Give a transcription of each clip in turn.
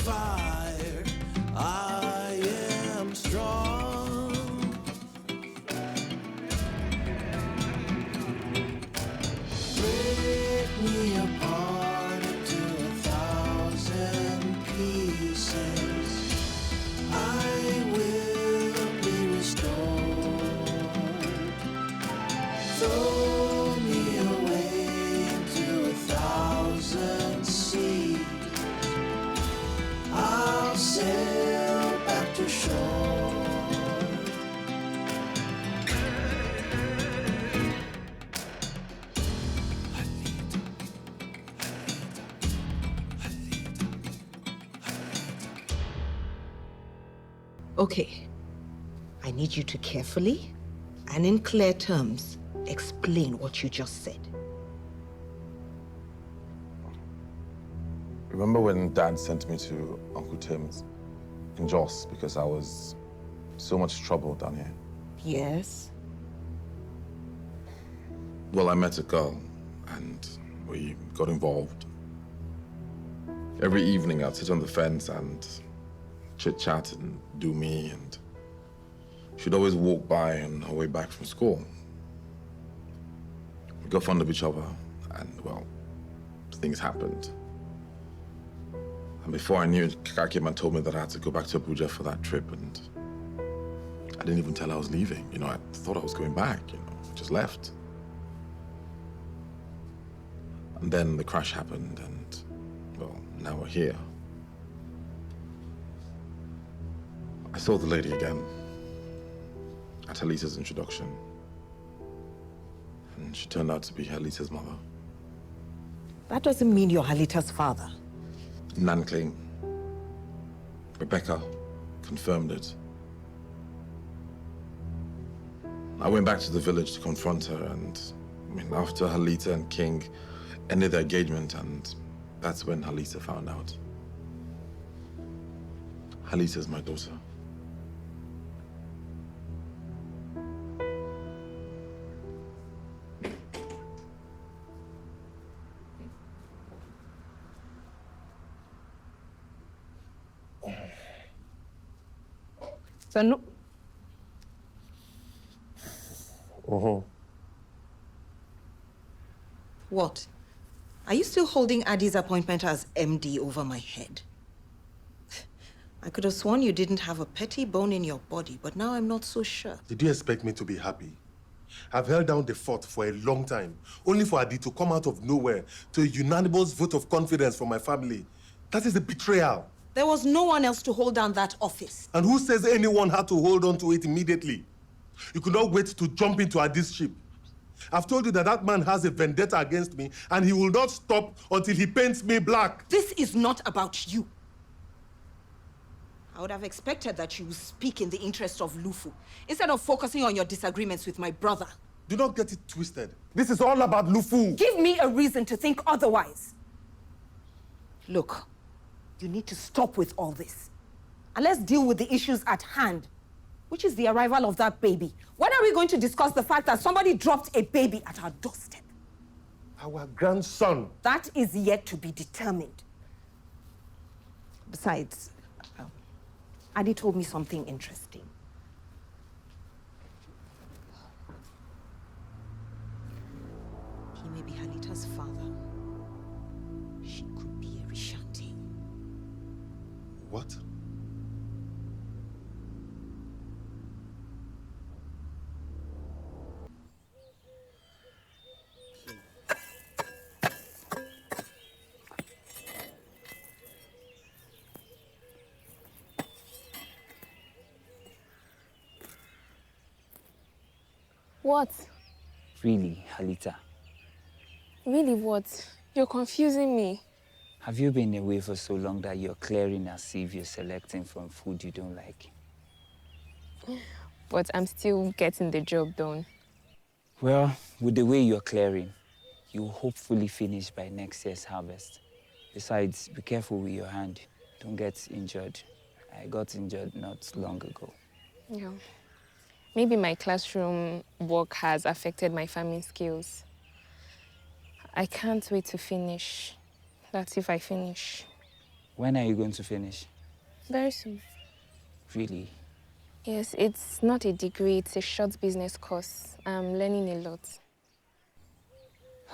fire. I am strong. Break me apart into 1,000 pieces. I will be restored. Throw me away into 1,000 seas. I'll sail back to shore. Okay, I need you to carefully and in clear terms explain what you just said. Remember when Dad sent me to Uncle Tim's in Jos because I was so much trouble down here? Yes. Well, I met a girl and we got involved. Every evening I'd sit on the fence and chit-chat and do me, and she'd always walk by on her way back from school. We got fond of each other and, well, things happened. And before I knew it, Kaka came and told me that I had to go back to Abuja for that trip, and I didn't even tell her I was leaving. You know, I thought I was going back, you know, just left. And then the crash happened and, well, now we're here. I saw the lady again at Halita's introduction, and she turned out to be Halita's mother. That doesn't mean you're Halita's father. Nan claim. Rebecca confirmed it. I went back to the village to confront her, and I mean, after Halita and King ended their engagement, and that's when Halita found out. Halita's my daughter. So no. What? Are you still holding Adi's appointment as MD over my head? I could have sworn you didn't have a petty bone in your body, but now I'm not so sure. Did you expect me to be happy? I've held down the fort for a long time, only for Adi to come out of nowhere to a unanimous vote of confidence from my family. That is a betrayal. There was no one else to hold down that office. And who says anyone had to hold on to it immediately? You could not wait to jump into Adi's ship. I've told you that that man has a vendetta against me, and he will not stop until he paints me black. This is not about you. I would have expected that you would speak in the interest of Lufu, instead of focusing on your disagreements with my brother. Do not get it twisted. This is all about Lufu. Give me a reason to think otherwise. Look, you need to stop with all this. And let's deal with the issues at hand, which is the arrival of that baby. When are we going to discuss the fact that somebody dropped a baby at our doorstep? Our grandson. That is yet to be determined. Besides, Adi told me something interesting. He may be Halita's father. She could be a Rishanti. What? What? Really, Halita? Really what? You're confusing me. Have you been away for so long that you're clearing as if you're selecting from food you don't like? But I'm still getting the job done. Well, with the way you're clearing, you'll hopefully finish by next year's harvest. Besides, be careful with your hand. Don't get injured. I got injured not long ago. Yeah. Maybe my classroom work has affected my farming skills. I can't wait to finish. That's if I finish. When are you going to finish? Very soon. Really? Yes, it's not a degree, it's a short business course. I'm learning a lot.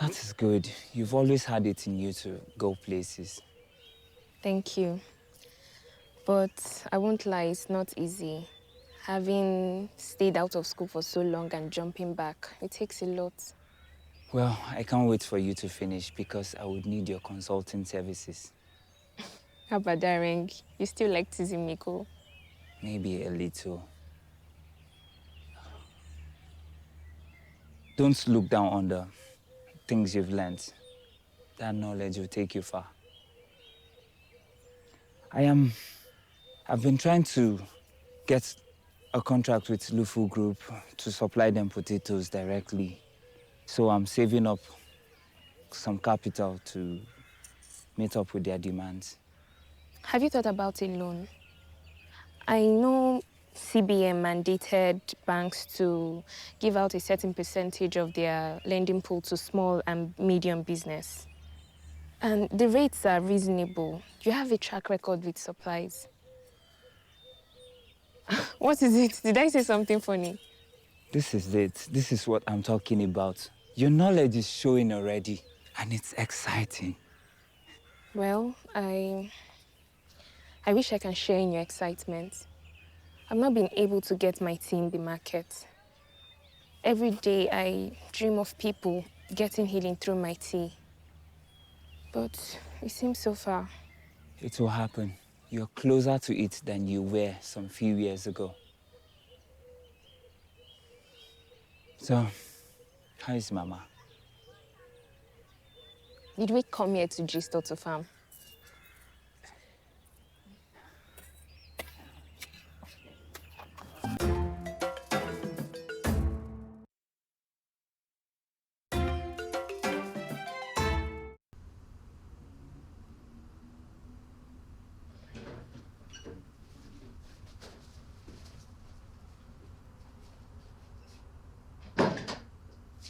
That is good. You've always had it in you to go places. Thank you. But I won't lie, it's not easy. Having stayed out of school for so long and jumping back, it takes a lot. Well, I can't wait for you to finish because I would need your consulting services. How about that, Reng? You still like teasing me, Ko? Maybe a little. Don't look down on the things you've learned. That knowledge will take you far. I've been trying to get a contract with Lufu Group to supply them potatoes directly. So I'm saving up some capital to meet up with their demands. Have you thought about a loan? I know CBN mandated banks to give out a certain percentage of their lending pool to small and medium business. And the rates are reasonable. You have a track record with supplies. What is it? Did I say something funny? This is it. This is what I'm talking about. Your knowledge is showing already, and it's exciting. Well, I wish I can share in your excitement. I've not been able to get my tea in the market. Every day I dream of people getting healing through my tea. But it seems so far. It will happen. You're closer to it than you were some few years ago. So, how is Mama? Did we come here to gist or to farm?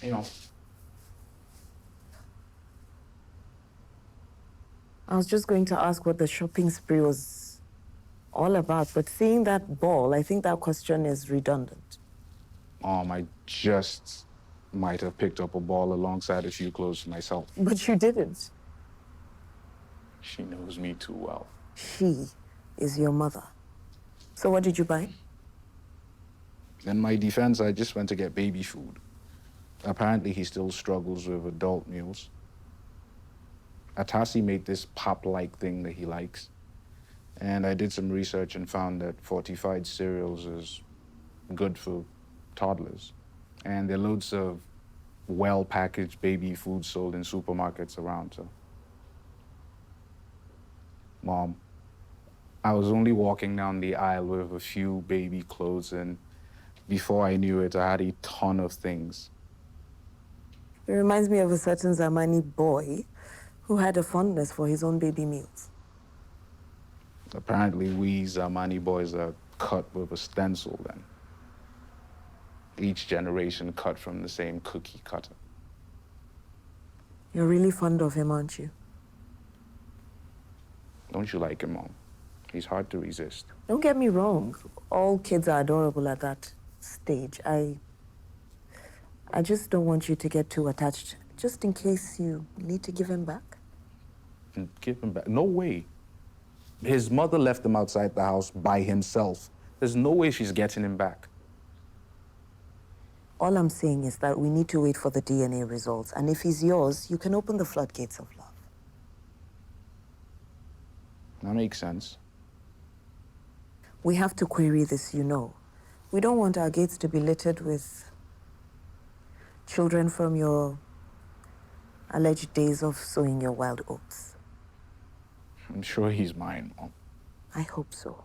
You know, I was just going to ask what the shopping spree was all about, but seeing that ball, I think that question is redundant. I just might have picked up a ball alongside a few clothes myself. But you didn't. She knows me too well. She is your mother. So what did you buy? In my defense, I just went to get baby food. Apparently, he still struggles with adult meals. Atasi made this pop-like thing that he likes. And I did some research and found that fortified cereals is good for toddlers. And there are loads of well-packaged baby food sold in supermarkets around, so. Mom, I was only walking down the aisle with a few baby clothes, and before I knew it, I had a ton of things. It reminds me of a certain Zamani boy who had a fondness for his own baby meals. Apparently, we Zamani boys are cut with a stencil then. Each generation cut from the same cookie cutter. You're really fond of him, aren't you? Don't you like him, Mom? He's hard to resist. Don't get me wrong. All kids are adorable at that stage. I just don't want you to get too attached, just in case you need to give him back. And give him back? No way. His mother left him outside the house by himself. There's no way she's getting him back. All I'm saying is that we need to wait for the DNA results, and if he's yours, you can open the floodgates of love. That makes sense. We have to query this, you know. We don't want our gates to be littered with children from your alleged days of sowing your wild oats. I'm sure he's mine, Mom. I hope so.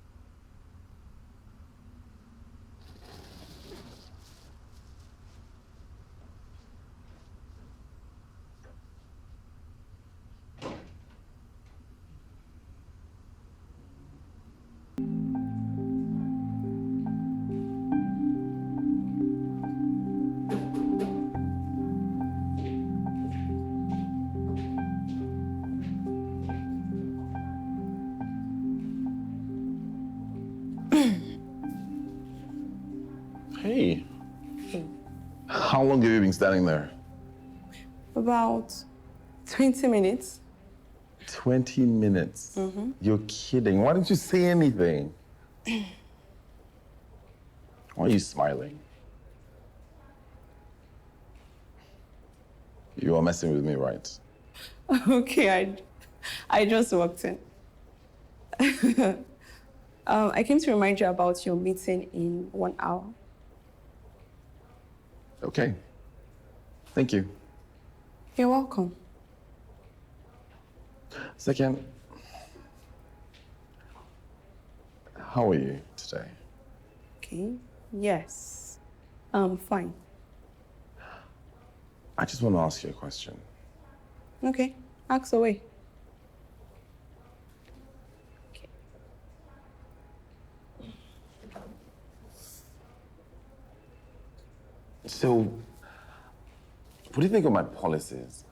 Hey. How long have you been standing there? About 20 minutes. 20 minutes? You're kidding. Why didn't you say anything? Why are you smiling? You are messing with me, right? Okay, I just walked in. I came to remind you about your meeting in 1 hour. Okay. Thank you. You're welcome. Second, how are you today? Okay, yes. Fine. I just want to ask you a question. Okay, ask away. So, what do you think of my policies?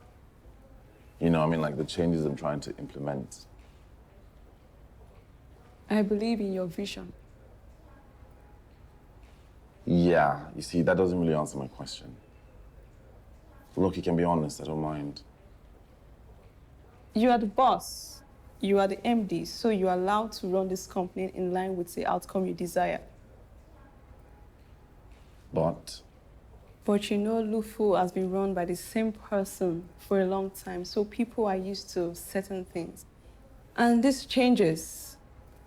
You know, I mean, like the changes I'm trying to implement. I believe in your vision. Yeah, you see, that doesn't really answer my question. Look, you can be honest, I don't mind. You are the boss. You are the MD, so you are allowed to run this company in line with the outcome you desire. But But you know, Lufu has been run by the same person for a long time, so people are used to certain things. And this changes.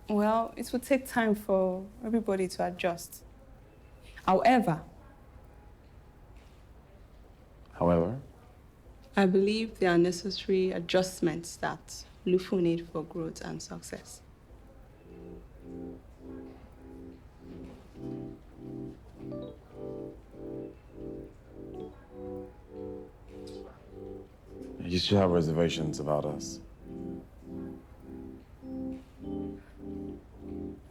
Well, it will take time for everybody to adjust. However, I believe there are necessary adjustments that Lufu need for growth and success. you should have reservations about us.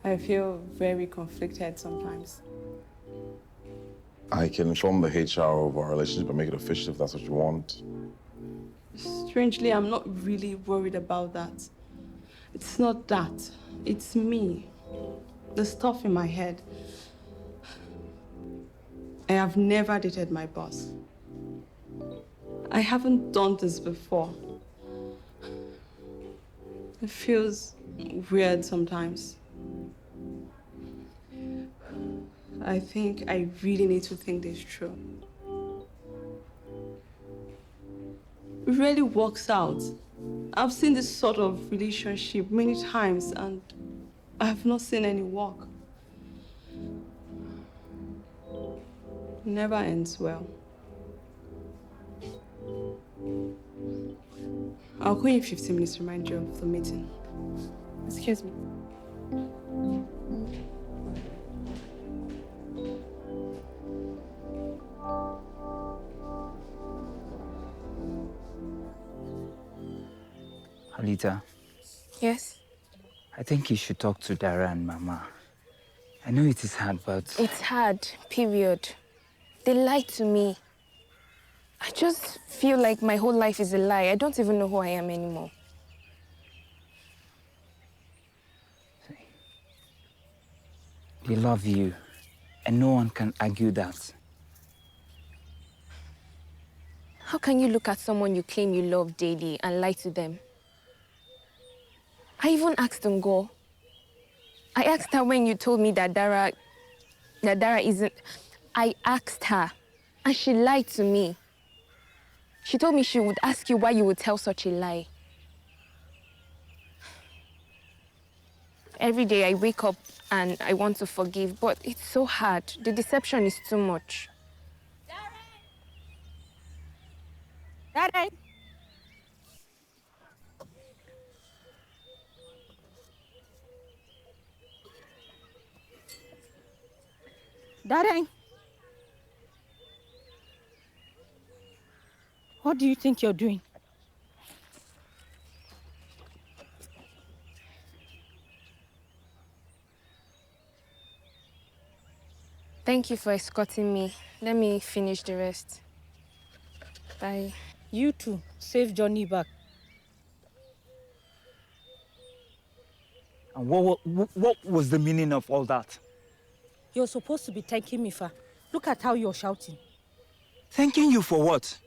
I feel very conflicted sometimes. I can inform the HR of our relationship and make it official if that's what you want. Strangely, I'm not really worried about that. It's not that. It's me. The stuff in my head. I have never dated my boss. I haven't done this before. It feels weird sometimes. I think I really need to think this through. It really works out. I've seen this sort of relationship many times and I have not seen any work. It never ends well. I'll call you in 15 minutes to remind you of the meeting. Excuse me. Halita, Yes? I think you should talk to Dara and Mama. I know it is hard, but... It's hard, period. They lied to me. I just feel like my whole life is a lie. I don't even know who I am anymore. They love you, and no one can argue that. How can you look at someone you claim you love daily and lie to them? I even asked Ngo. I asked her when you told me that Dara isn't... I asked her, and she lied to me. She told me she would ask you why you would tell such a lie. Every day I wake up and I want to forgive, but it's so hard. The deception is too much. Daddy! Daddy! What do you think you're doing? Thank you for escorting me. Let me finish the rest. Bye. You too. Save Johnny back. And what was the meaning of all that? You're supposed to be thanking me, Fa. Look at how you're shouting. Thanking you for what?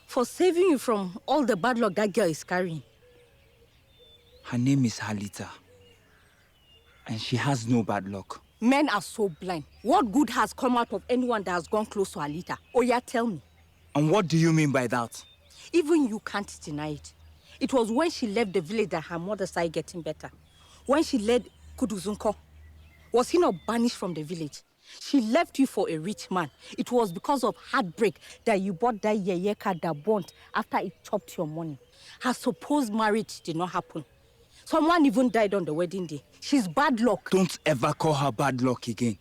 For saving you from all the bad luck that girl is carrying. Her name is Halita. And she has no bad luck. Men are so blind. What good has come out of anyone that has gone close to Halita? Oh yeah, tell me. And what do you mean by that? Even you can't deny it. It was when she left the village that her mother started getting better. When she led Kuduzunko, was he not banished from the village? She left you for a rich man. It was because of heartbreak that you bought that yeye card that burnt after it chopped your money. Her supposed marriage did not happen. Someone even died on the wedding day. She's bad luck. Don't ever call her bad luck again.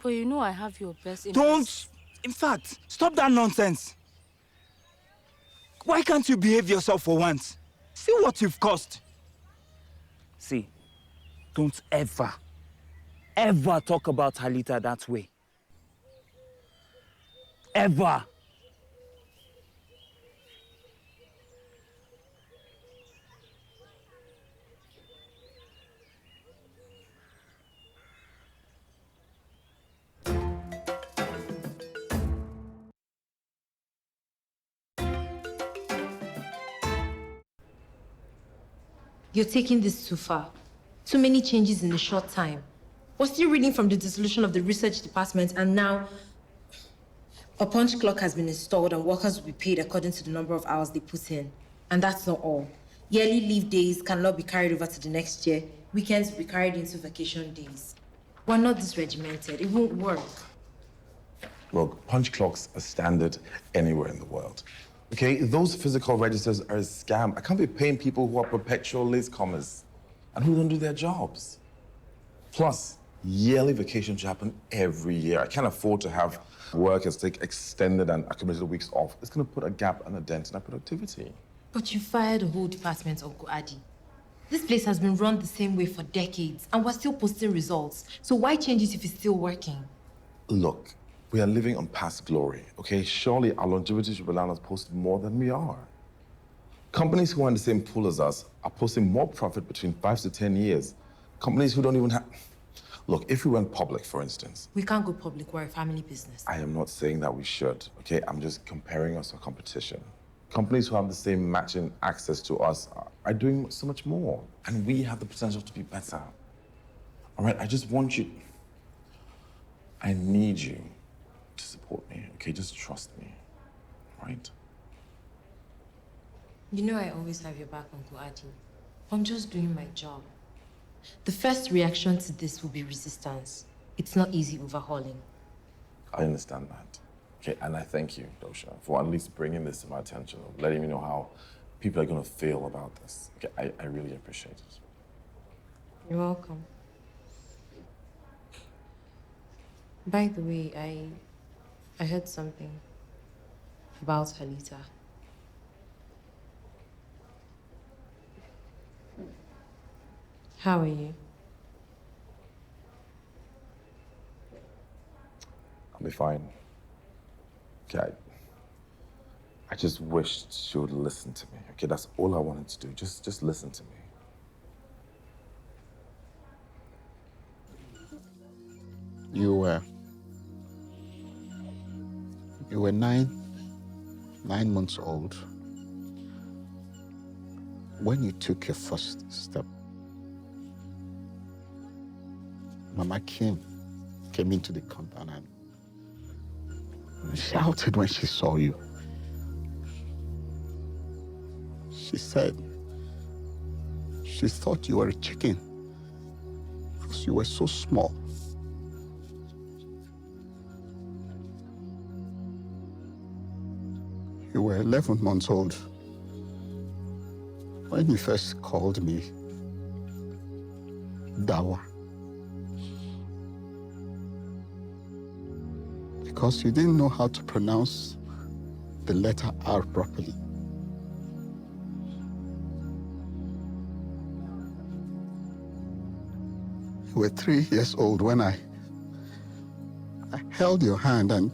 But you know I have your best interest. Don't! In fact, stop that nonsense. Why can't you behave yourself for once? See what you've caused. See, don't ever talk about Halita that way. Ever. You're taking this too far. Too many changes in a short time. We're still reading from the dissolution of the research department, and now a punch clock has been installed and workers will be paid according to the number of hours they put in. And that's not all. Yearly leave days cannot be carried over to the next year. Weekends will be carried into vacation days. We're not this regimented. It won't work. Look, punch clocks are standard anywhere in the world. Okay, those physical registers are a scam. I can't be paying people who are perpetual latecomers and who don't do their jobs. Plus, yearly vacations happen every year. I can't afford to have workers take extended and accumulated weeks off. It's going to put a gap and a dent in our productivity. But you fired the whole department, Uncle Adi. This place has been run the same way for decades, and we're still posting results. So why change it if it's still working? Look, we are living on past glory, okay? Surely our longevity should allow us to post more than we are. Companies who are in the same pool as us are posting more profit between 5 to 10 years. Companies who don't even have... Look, if we went public, for instance... We can't go public. We're a family business. I am not saying that we should, okay? I'm just comparing us to competition. Companies who have the same matching access to us are doing so much more. And we have the potential to be better. All right, I just want you... I need you to support me, okay? Just trust me, right? You know I always have your back, Uncle Adi. I'm just doing my job. The first reaction to this will be resistance. It's not easy overhauling. I understand that. Okay, and I thank you, Dosha, for at least bringing this to my attention, letting me know how people are going to feel about this. Okay, I really appreciate it. You're welcome. By the way, I heard something about Halita. How are you? I'll be fine. Okay, I just wished she would listen to me. Okay, that's all I wanted to do. Just listen to me. You were nine months old when you took your first step. Mama came into the compound and shouted when she saw you. She said she thought you were a chicken because you were so small. You were 11 months old when you first called me Dawa. Because you didn't know how to pronounce the letter R properly. You were 3 years old when I held your hand and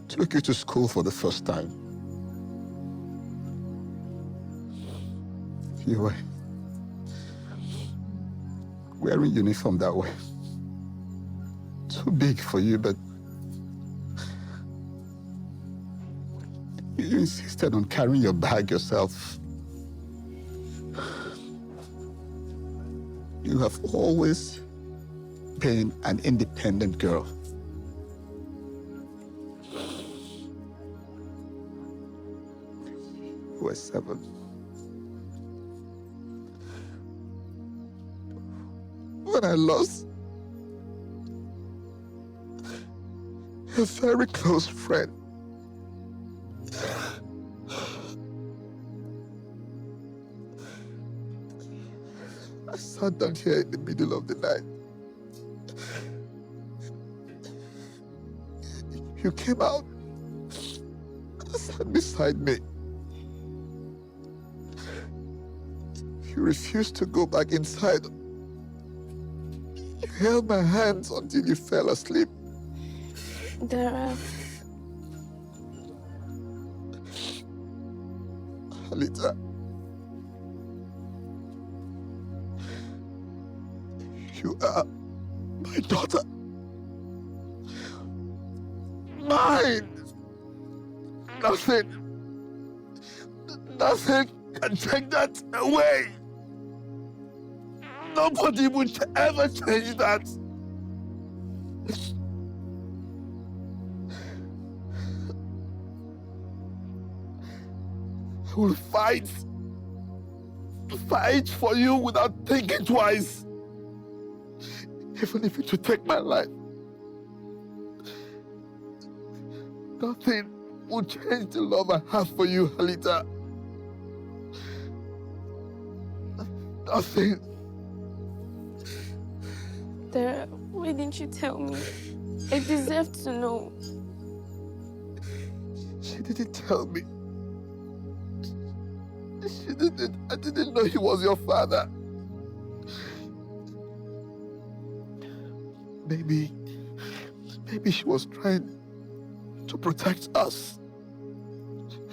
took you to school for the first time. wearing uniform that way. Too big for you, but you insisted on carrying your bag yourself. You have always been an independent girl. You were 7. When I lost a very close friend, I sat down here in the middle of the night. You came out and sat beside me. You refused to go back inside. You held my hands until you fell asleep. Dara. Halita. You are my daughter. Mine. Nothing can take that away. Nobody would ever change that. I will fight for you without thinking twice. Even if it should take my life. Nothing will change the love I have for you, Halita. Nothing. Dara, why didn't you tell me? I deserve to know. She didn't tell me. She didn't. I didn't know he was your father. Maybe she was trying to protect us.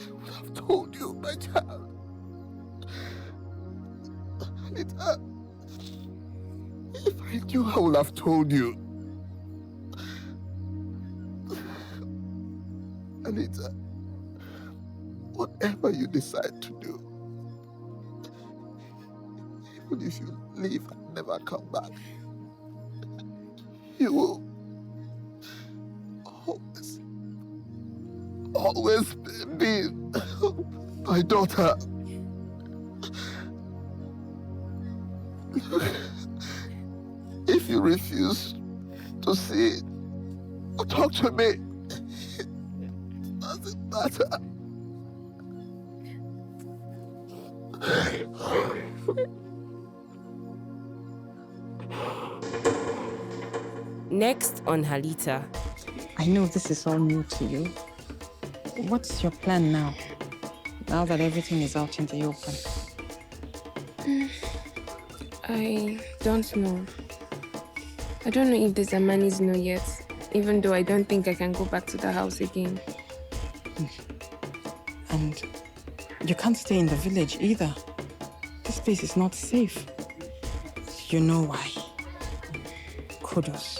I would have told you, my child. Halita, if I knew, I would have told you. Halita, whatever you decide to do, even if you leave and never come back, you will always be my daughter. If you refuse to see it or talk to me, it doesn't matter. Next on Halita. I know this is all new to you. What's your plan now that everything is out in the open? I don't know. I don't know if the Zamanis know yet, even though I don't think I can go back to the house again. And you can't stay in the village either. This place is not safe. You know why. Kudos.